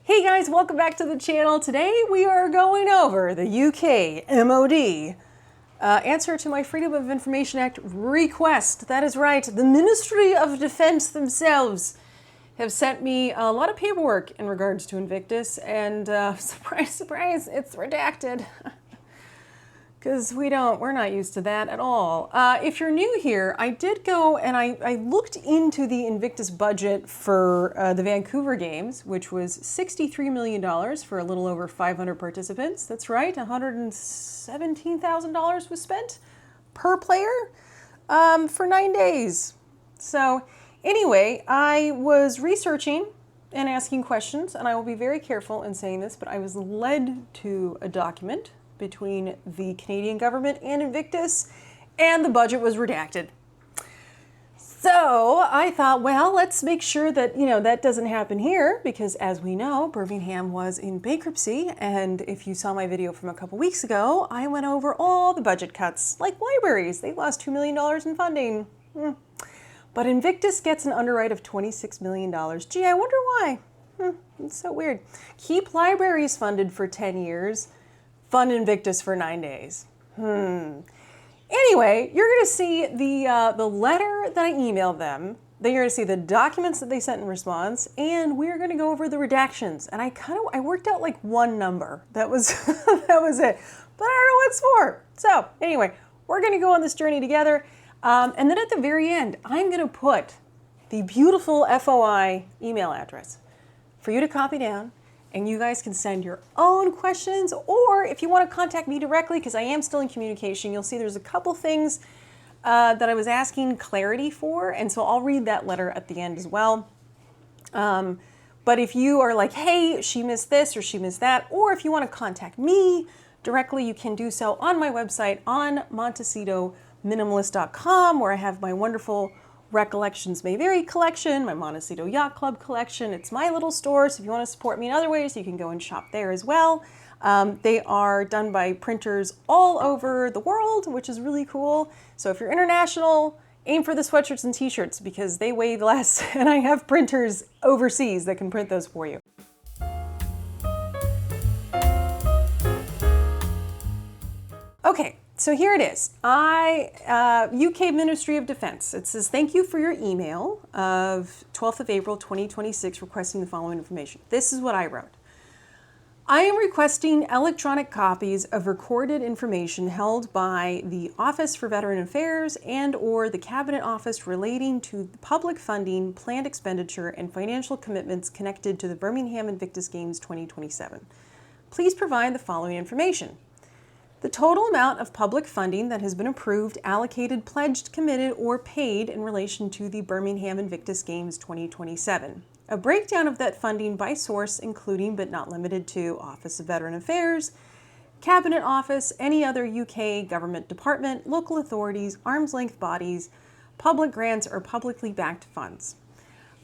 Hey guys, welcome back to the channel. Today we are going over the UK MOD answer to my Freedom of Information Act request. That is right, the Ministry of Defense themselves have sent me a lot of paperwork in regards to Invictus, and surprise, surprise, it's redacted. Because we're not used to that at all. If you're new here, I did go and I looked into the Invictus budget for the Vancouver Games, which was $63 million for a little over 500 participants. That's right, $117,000 was spent per player for 9 days. So anyway, I was researching and asking questions, and I will be very careful in saying this, but I was led to a document between the Canadian government and Invictus, and the budget was redacted. So I thought, well, let's make sure that, that doesn't happen here, because as we know, Birmingham was in bankruptcy, and if you saw my video from a couple weeks ago, I went over all the budget cuts, like libraries. They lost $2 million in funding. But Invictus gets an underwrite of $26 million. Gee, I wonder why. It's so weird. Keep libraries funded for 10 years, fund Invictus for 9 days. Anyway, you're going to see the letter that I emailed them. Then you're going to see the documents that they sent in response, and we're going to go over the redactions. And I worked out like one number. That was that was it. But I don't know what it's for. So anyway, we're going to go on this journey together. And then at the very end, I'm going to put the beautiful FOI email address for you to copy down. And you guys can send your own questions, or if you want to contact me directly, because I am still in communication, you'll see there's a couple things that I was asking clarity for, and so I'll read that letter at the end as well. But if you are like, hey, she missed this or she missed that, or if you want to contact me directly, you can do so on my website on montecito.minimalist.com, where I have my wonderful Recollections May Vary collection, my Montecito Yacht Club collection. It's my little store, so if you want to support me in other ways, you can go and shop there as well. They are done by printers all over the world, which is really cool. So if you're international, aim for the sweatshirts and t-shirts because they weigh less, and I have printers overseas that can print those for you. Okay. So here it is. UK Ministry of Defense. It says, thank you for your email of 12th of April, 2026, requesting the following information. This is what I wrote. I am requesting electronic copies of recorded information held by the Office for Veteran Affairs and/or the Cabinet Office relating to public funding, planned expenditure, and financial commitments connected to the Birmingham Invictus Games 2027. Please provide the following information. The total amount of public funding that has been approved, allocated, pledged, committed, or paid in relation to the Birmingham Invictus Games 2027. A breakdown of that funding by source, including but not limited to Office of Veteran Affairs, Cabinet Office, any other UK government department, local authorities, arm's length bodies, public grants, or publicly backed funds.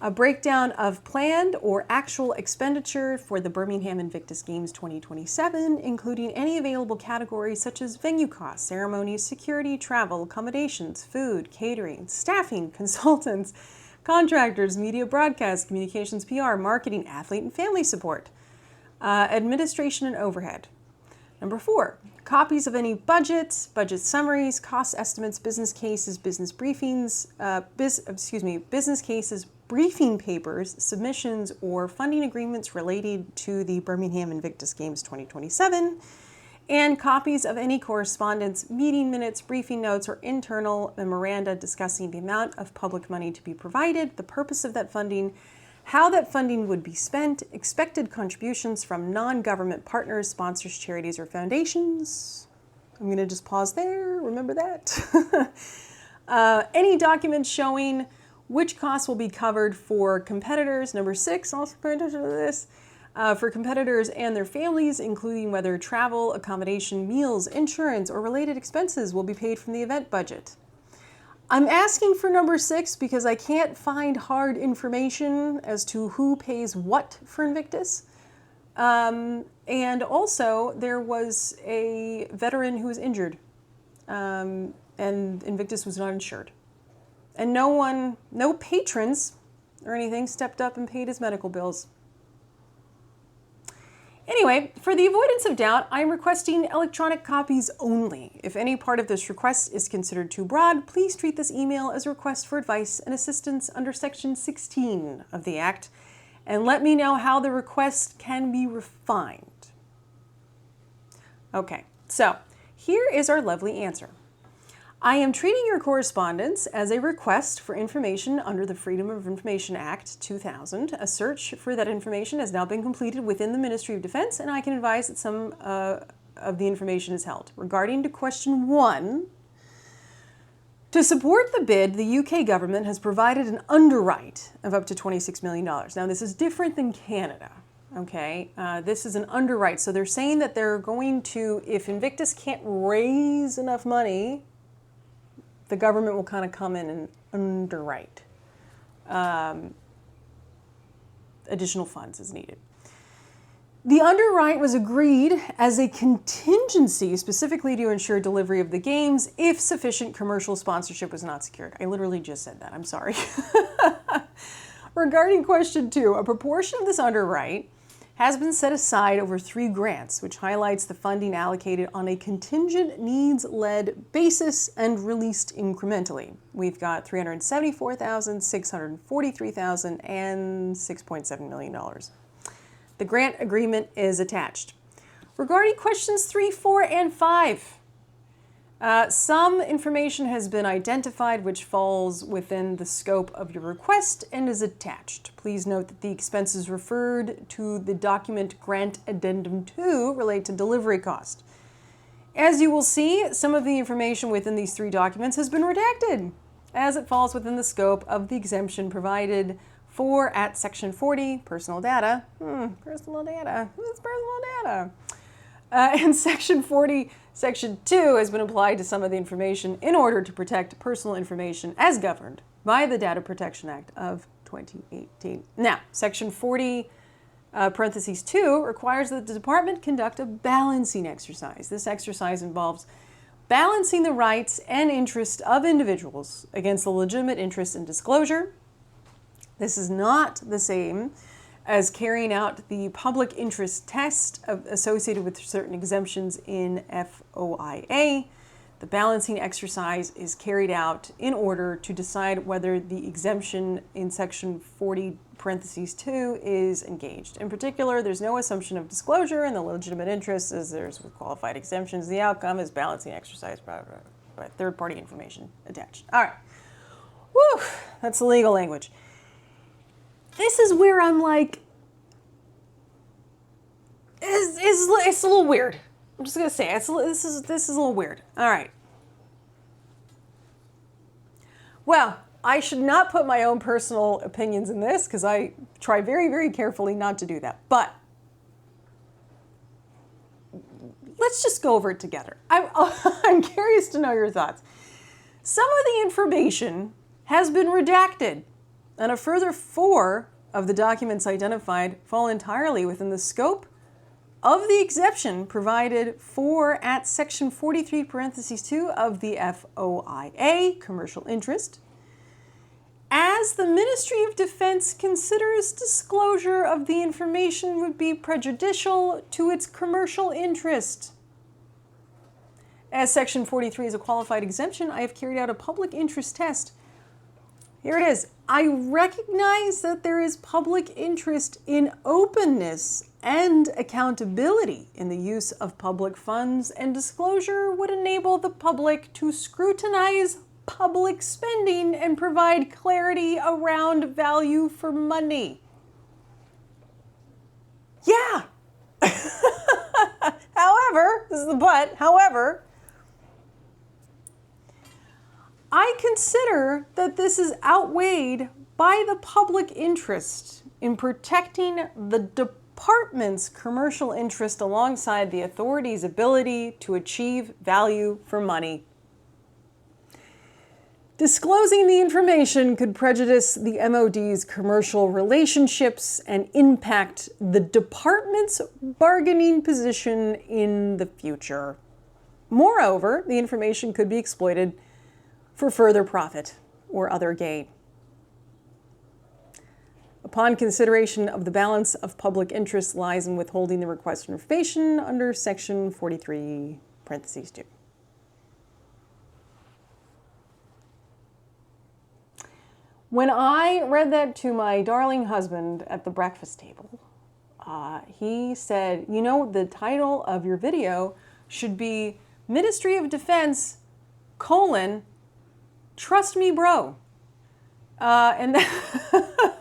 A breakdown of planned or actual expenditure for the Birmingham Invictus Games 2027, including any available categories such as venue costs, ceremonies, security, travel, accommodations, food, catering, staffing, consultants, contractors, media broadcast, communications, PR, marketing, athlete and family support, administration and overhead. Number 4, copies of any budgets, budget summaries, cost estimates, business cases, business briefings, business cases, briefing papers, submissions, or funding agreements related to the Birmingham Invictus Games 2027, and copies of any correspondence, meeting minutes, briefing notes, or internal memoranda discussing the amount of public money to be provided, the purpose of that funding, how that funding would be spent, expected contributions from non-government partners, sponsors, charities, or foundations. I'm going to just pause there. Remember that. Any documents showing which costs will be covered for competitors. Number 6, also pay attention to this, for competitors and their families, including whether travel, accommodation, meals, insurance, or related expenses will be paid from the event budget. I'm asking for number 6 because I can't find hard information as to who pays what for Invictus. And also, there was a veteran who was injured, and Invictus was not insured. And no patrons or anything stepped up and paid his medical bills. Anyway, for the avoidance of doubt, I'm requesting electronic copies only. If any part of this request is considered too broad, please treat this email as a request for advice and assistance under Section 16 of the Act, and let me know how the request can be refined. Okay, so here is our lovely answer. I am treating your correspondence as a request for information under the Freedom of Information Act 2000. A search for that information has now been completed within the Ministry of Defense, and I can advise that some of the information is held. Regarding to question 1, to support the bid, the UK government has provided an underwrite of up to $26 million. Now, this is different than Canada. Okay, this is an underwrite. So they're saying that they're going to, if Invictus can't raise enough money, the government will kind of come in and underwrite additional funds as needed. The underwrite was agreed as a contingency specifically to ensure delivery of the games if sufficient commercial sponsorship was not secured. I literally just said that, I'm sorry. Regarding question 2, a proportion of this underwrite has been set aside over 3 grants, which highlights the funding allocated on a contingent needs-led basis and released incrementally. We've got $374,000, $643,000, and $6.7 million. The grant agreement is attached. Regarding questions 3, 4, and 5, some information has been identified which falls within the scope of your request and is attached. Please note that the expenses referred to the document Grant Addendum 2 relate to delivery cost. As you will see, some of the information within these 3 documents has been redacted, as it falls within the scope of the exemption provided for at Section 40, personal data. Personal data. Who's personal data? And Section 40, Section 2 has been applied to some of the information in order to protect personal information as governed by the Data Protection Act of 2018. Now, Section 40, parentheses 2, requires that the department conduct a balancing exercise. This exercise involves balancing the rights and interests of individuals against the legitimate interest in disclosure. This is not the same as carrying out the public interest test associated with certain exemptions in FOIA. The balancing exercise is carried out in order to decide whether the exemption in Section 40, parentheses 2 is engaged. In particular, there's no assumption of disclosure in the legitimate interest as there's with qualified exemptions. The outcome is balancing exercise by third-party information attached. All right. Whew, that's the legal language. This is where I'm like, it's a little weird. I'm just gonna say this is a little weird. All right. Well, I should not put my own personal opinions in this because I try very, very carefully not to do that. But let's just go over it together. I'm curious to know your thoughts. Some of the information has been redacted, and a further 4 of the documents identified fall entirely within the scope of the exception provided for at Section 43, parentheses 2 of the FOIA, commercial interest, as the Ministry of Defense considers disclosure of the information would be prejudicial to its commercial interest. As Section 43 is a qualified exemption, I have carried out a public interest test. Here it is. I recognize that there is public interest in openness and accountability in the use of public funds, and disclosure would enable the public to scrutinize public spending and provide clarity around value for money. Yeah. However, this is the but, however, I consider that this is outweighed by the public interest in protecting the department's commercial interest alongside the authority's ability to achieve value for money. Disclosing the information could prejudice the MOD's commercial relationships and impact the department's bargaining position in the future. Moreover, the information could be exploited for further profit or other gain. Upon consideration of the balance of public interest lies in withholding the request for information under section 43, parentheses 2. When I read that to my darling husband at the breakfast table, he said, you know, the title of your video should be Ministry of Defense, Trust Me Bro. And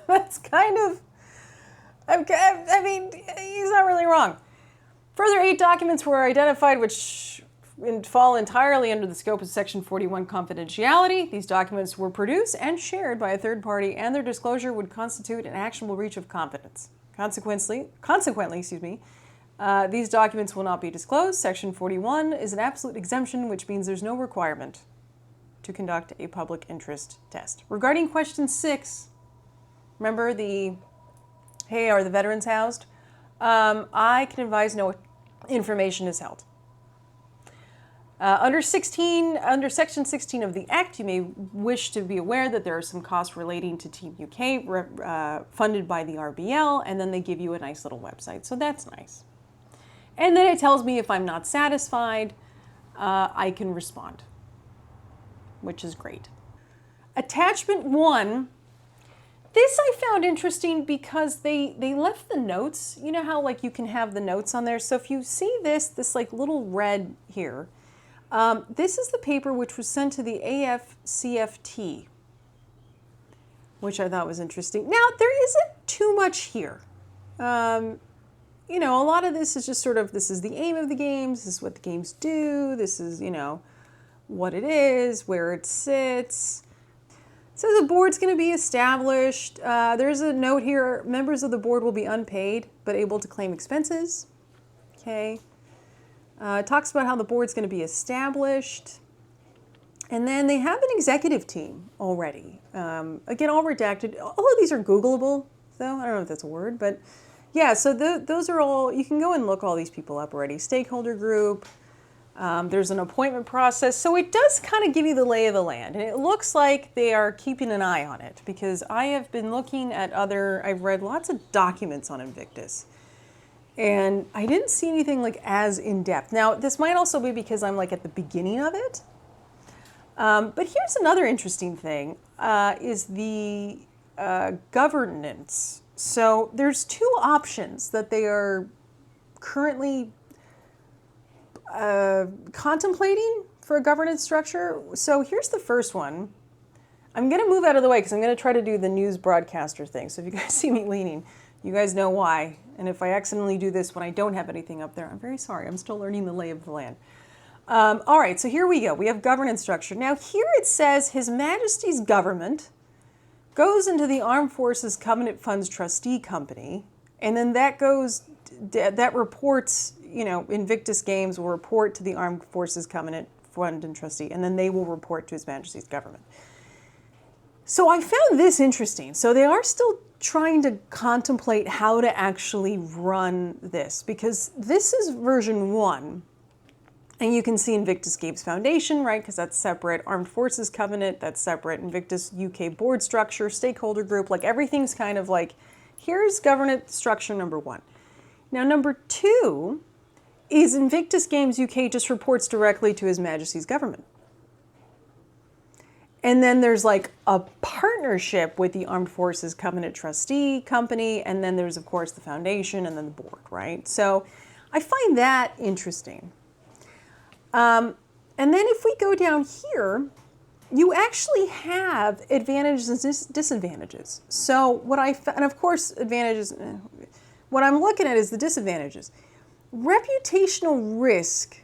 that's kind of, I mean, he's not really wrong. Further, 8 documents were identified which fall entirely under the scope of Section 41 confidentiality. These documents were produced and shared by a third party, and their disclosure would constitute an actionable breach of confidence. Consequently, these documents will not be disclosed. Section 41 is an absolute exemption, which means there's no requirement to conduct a public interest test. Regarding question 6, remember the, hey, are the veterans housed? I can advise no information is held. Under Section 16 of the Act, you may wish to be aware that there are some costs relating to Team UK funded by the RBL, and then they give you a nice little website. So that's nice. And then it tells me if I'm not satisfied, I can respond, which is great. Attachment 1, this I found interesting because they left the notes. You know how like you can have the notes on there? So if you see this like little red here, this is the paper which was sent to the AFCFT, which I thought was interesting. Now, there isn't too much here. You know, a lot of this is just sort of, this is the aim of the games, this is what the games do, this is, you know, what it is, where it sits. So the board's going to be established. There's a note here, members of the board will be unpaid, but able to claim expenses. Okay. It talks about how the board's going to be established. And then they have an executive team already. Again, all redacted. All of these are Googleable, though. I don't know if that's a word, but yeah, so those are all, you can go and look all these people up already. Stakeholder group. There's an appointment process. So it does kind of give you the lay of the land. And it looks like they are keeping an eye on it because I have been looking at I've read lots of documents on Invictus. And I didn't see anything like as in-depth. Now, this might also be because I'm like at the beginning of it. But here's another interesting thing, is the governance. So there's 2 options that they are currently contemplating for a governance structure. So here's the first one. I'm going to move out of the way because I'm going to try to do the news broadcaster thing. So if you guys see me leaning, you guys know why. And if I accidentally do this when I don't have anything up there, I'm very sorry. I'm still learning the lay of the land. All right, so here we go. We have governance structure. Now here it says His Majesty's government goes into the Armed Forces Covenant Funds Trustee Company, and then that reports, you know, Invictus Games will report to the Armed Forces Covenant Fund and Trustee, and then they will report to His Majesty's government. So I found this interesting. So they are still trying to contemplate how to actually run this, because this is version 1. And you can see Invictus Games Foundation, right? Because that's separate. Armed Forces Covenant, that's separate. Invictus UK board structure, stakeholder group, like everything's kind of like, here's governance structure number 1. Now, number 2 is Invictus Games UK just reports directly to His Majesty's government. And then there's like a partnership with the Armed Forces Covenant Trustee Company, and then there's, of course, the foundation and then the board, right? So I find that interesting. And then if we go down here, you actually have advantages and disadvantages. So and of course, advantages, what I'm looking at is the disadvantages. Reputational risk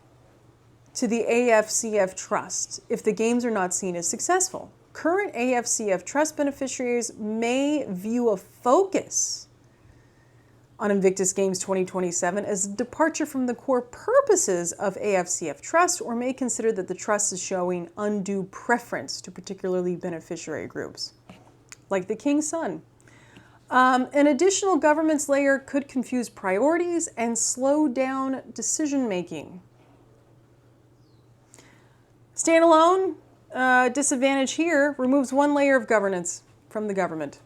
to the AFCF trust if the games are not seen as successful. Current AFCF trust beneficiaries may view a focus on Invictus Games 2027 as a departure from the core purposes of AFCF trust, or may consider that the trust is showing undue preference to particularly beneficiary groups, like the King's Son. An additional governance layer could confuse priorities and slow down decision-making. Standalone, disadvantage here, removes 1 layer of governance from the government.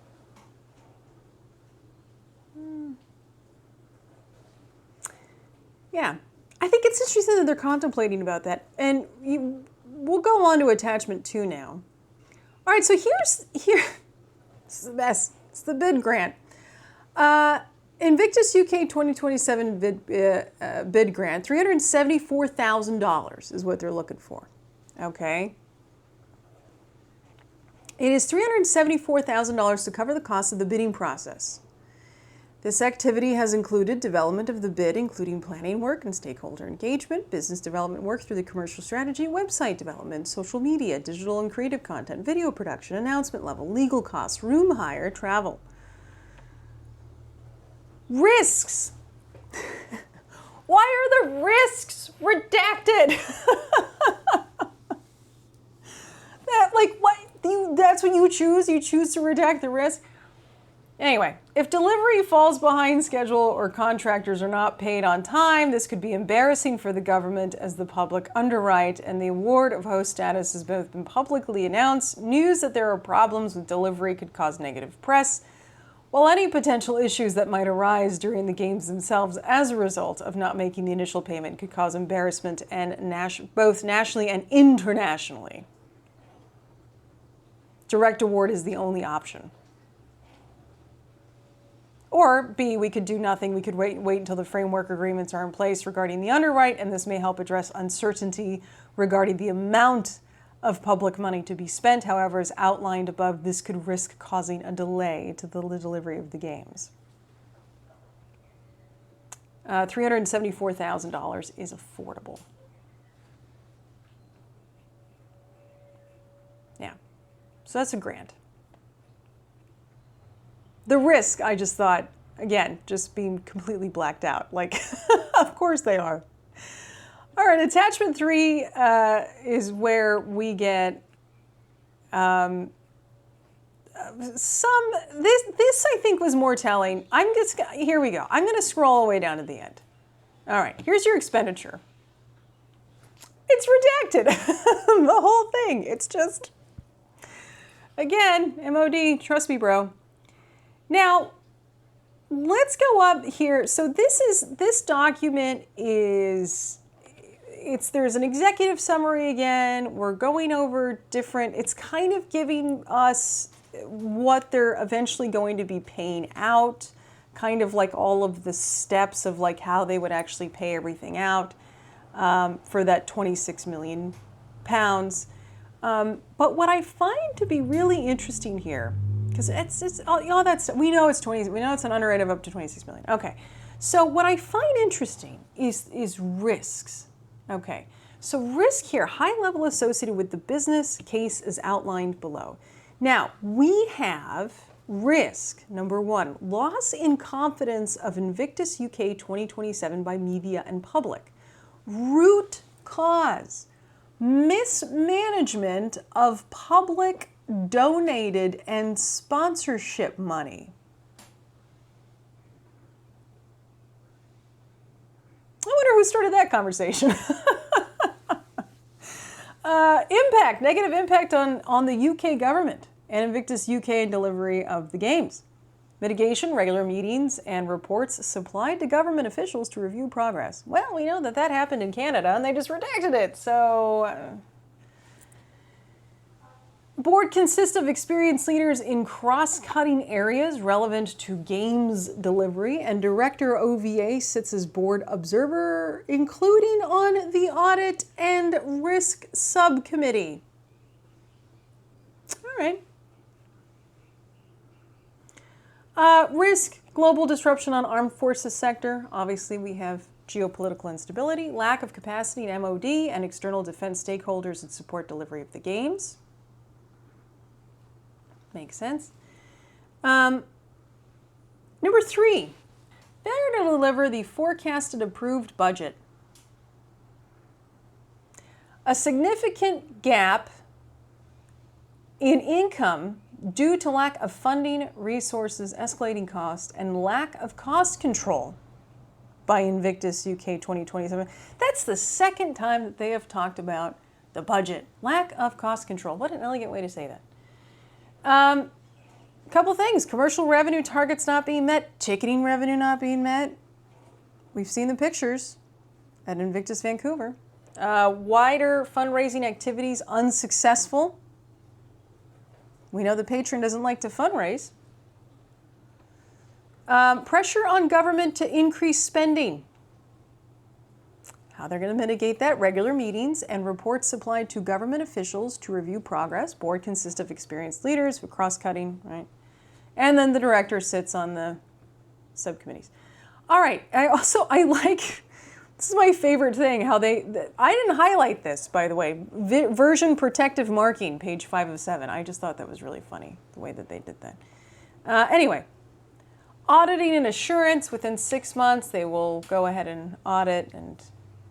Yeah. I think it's interesting that they're contemplating about that. And we'll go on to attachment 2 now. All right, so here, this is the best. It's the bid grant. Invictus UK 2027 bid grant, $374,000 is what they're looking for. Okay. It is $374,000 to cover the cost of the bidding process. This activity has included development of the bid, including planning work and stakeholder engagement, business development work through the commercial strategy, website development, social media, digital and creative content, video production, announcement level, legal costs, room hire, travel. Risks. Why are the risks redacted? That's what you choose? You choose to redact the risk? Anyway, if delivery falls behind schedule or contractors are not paid on time, this could be embarrassing for the government as the public underwrite, and the award of host status has both been publicly announced. News that there are problems with delivery could cause negative press, while any potential issues that might arise during the games themselves as a result of not making the initial payment could cause embarrassment and both nationally and internationally. Direct award is the only option. Or B, we could do nothing. We could wait until the framework agreements are in place regarding the underwrite, and this may help address uncertainty regarding the amount of public money to be spent. However, as outlined above, this could risk causing a delay to the delivery of the games. $374,000 is affordable. Yeah, so that's a grant. The risk, I just thought, again, just being completely blacked out. Like, of course they are. All right, attachment 3 is where we get this I think was more telling. Here we go. I'm going to scroll all the way down to the end. All right, here's your expenditure. It's redacted, the whole thing. It's just, again, MOD, trust me, bro. Now, let's go up here. So this document is, there's an executive summary again. We're going over different, it's kind of giving us what they're eventually going to be paying out, kind of like all of the steps of like how they would actually pay everything out for that 26 million pounds. But what I find to be really interesting here, because it's all that stuff, we know it's an underwrite of up to 26 million. Okay, so what I find interesting is risks. Okay, so risk here, high level associated with the business case is outlined below. Now, we have risk, number 1, loss in confidence of Invictus UK 2027 by media and public. Root cause, mismanagement of public donated and sponsorship money. I wonder who started that conversation. Impact, negative impact on the UK government and Invictus UK and delivery of the games. Mitigation, regular meetings and reports supplied to government officials to review progress. Well, we know that happened in Canada and they just redacted it, so... Board consists of experienced leaders in cross-cutting areas relevant to games delivery, and Director OVA sits as board observer, including on the audit and risk subcommittee. All right. Risk, global disruption on armed forces sector. Obviously, we have geopolitical instability, lack of capacity in MOD and external defense stakeholders that support delivery of the games. Makes sense. Number 3, failure to deliver the forecasted approved budget. A significant gap in income due to lack of funding, resources, escalating costs, and lack of cost control by Invictus UK 2027. That's the second time that they have talked about the budget. Lack of cost control. What an elegant way to say that. Couple things, commercial revenue targets not being met, ticketing revenue not being met. We've seen the pictures. at Invictus Vancouver. Wider fundraising activities unsuccessful. We know the patron doesn't like to fundraise. Pressure on government to increase spending. How they're going to mitigate that: regular meetings and reports supplied to government officials to review progress. Board consists of experienced leaders with cross-cutting, right? And then the director sits on the subcommittees. All right. I like, this is my favorite thing, how I didn't highlight this, by the way. Version protective marking, page 5 of 7. I just thought that was really funny, the way that they did that. Anyway, auditing and assurance. Within 6 months, they will go ahead and audit and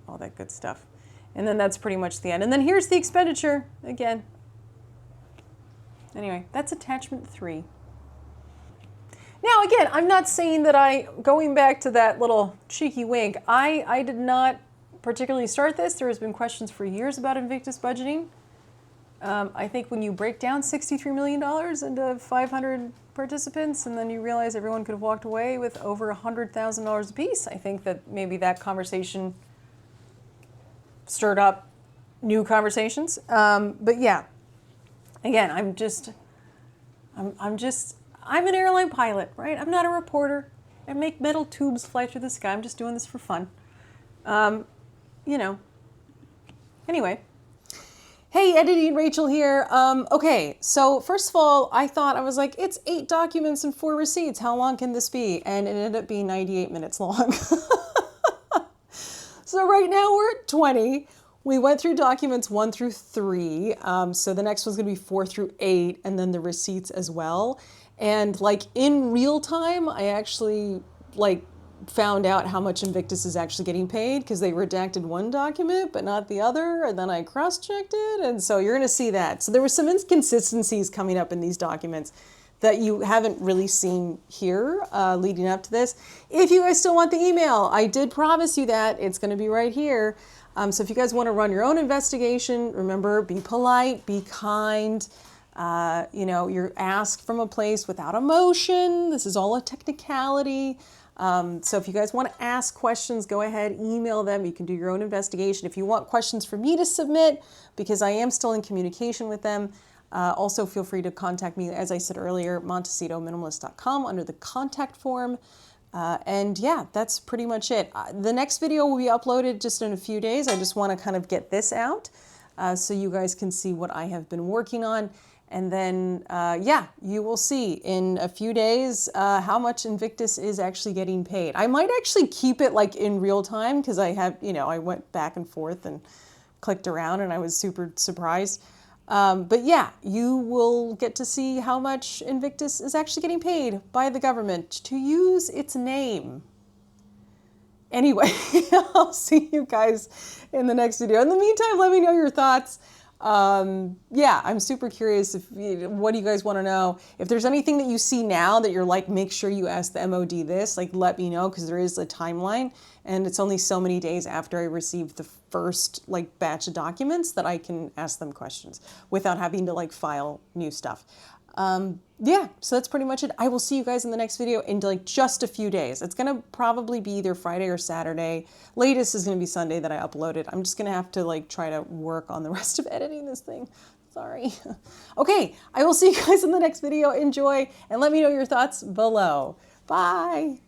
all that good stuff. And then that's pretty much the end. And then here's the expenditure again. Anyway, that's attachment 3. Now, again, I'm not saying that going back to that little cheeky wink, I did not particularly start this. There has been questions for years about Invictus budgeting. I think when you break down $63 million into 500 participants, and then you realize everyone could have walked away with over $100,000 apiece, I think that maybe that conversation stirred up new conversations. But yeah, again, I'm an airline pilot, right? I'm not a reporter. I make metal tubes fly through the sky. I'm just doing this for fun. You know. Anyway. Hey, editing Rachel here. Okay, so first of all, I was like, it's 8 documents and 4 receipts. How long can this be? And it ended up being 98 minutes long. So right now we're at 20. We went through documents 1 through 3. So the next one's gonna be 4 through 8, and then the receipts as well. And like in real time, I actually found out how much Invictus is actually getting paid, because they redacted one document but not the other, and then I cross-checked it, and so you're going to see that. So there were some inconsistencies coming up in these documents that you haven't really seen here leading up to this. If you guys still want the email, I did promise you that. It's going to be right here. So if you guys want to run your own investigation, remember, be polite, be kind. You know, you're asked from a place without emotion. This is all a technicality. So if you guys want to ask questions, go ahead, email them. You can do your own investigation. If you want questions for me to submit, because I am still in communication with them, also feel free to contact me, as I said earlier, montecito-minimalist.com under the contact form. And yeah, that's pretty much it. The next video will be uploaded just in a few days. I just want to kind of get this out so you guys can see what I have been working on. And then, yeah, you will see in a few days how much Invictus is actually getting paid. I might actually keep it like in real time, because I have, you know, I went back and forth and clicked around and I was super surprised. But yeah, you will get to see how much Invictus is actually getting paid by the government to use its name. Anyway, I'll see you guys in the next video. In the meantime, let me know your thoughts. Yeah, I'm super curious what do you guys want to know? If there's anything that you see now that you're like, make sure you ask the MOD this, like let me know, because there is a timeline and it's only so many days after I receive the first like batch of documents that I can ask them questions without having to like file new stuff. Yeah, so that's pretty much it. I will see you guys in the next video in like just a few days. It's going to probably be either Friday or Saturday. Latest is going to be Sunday that I upload it. I'm just going to have to like try to work on the rest of editing this thing. Sorry. Okay, I will see you guys in the next video. Enjoy, and let me know your thoughts below. Bye.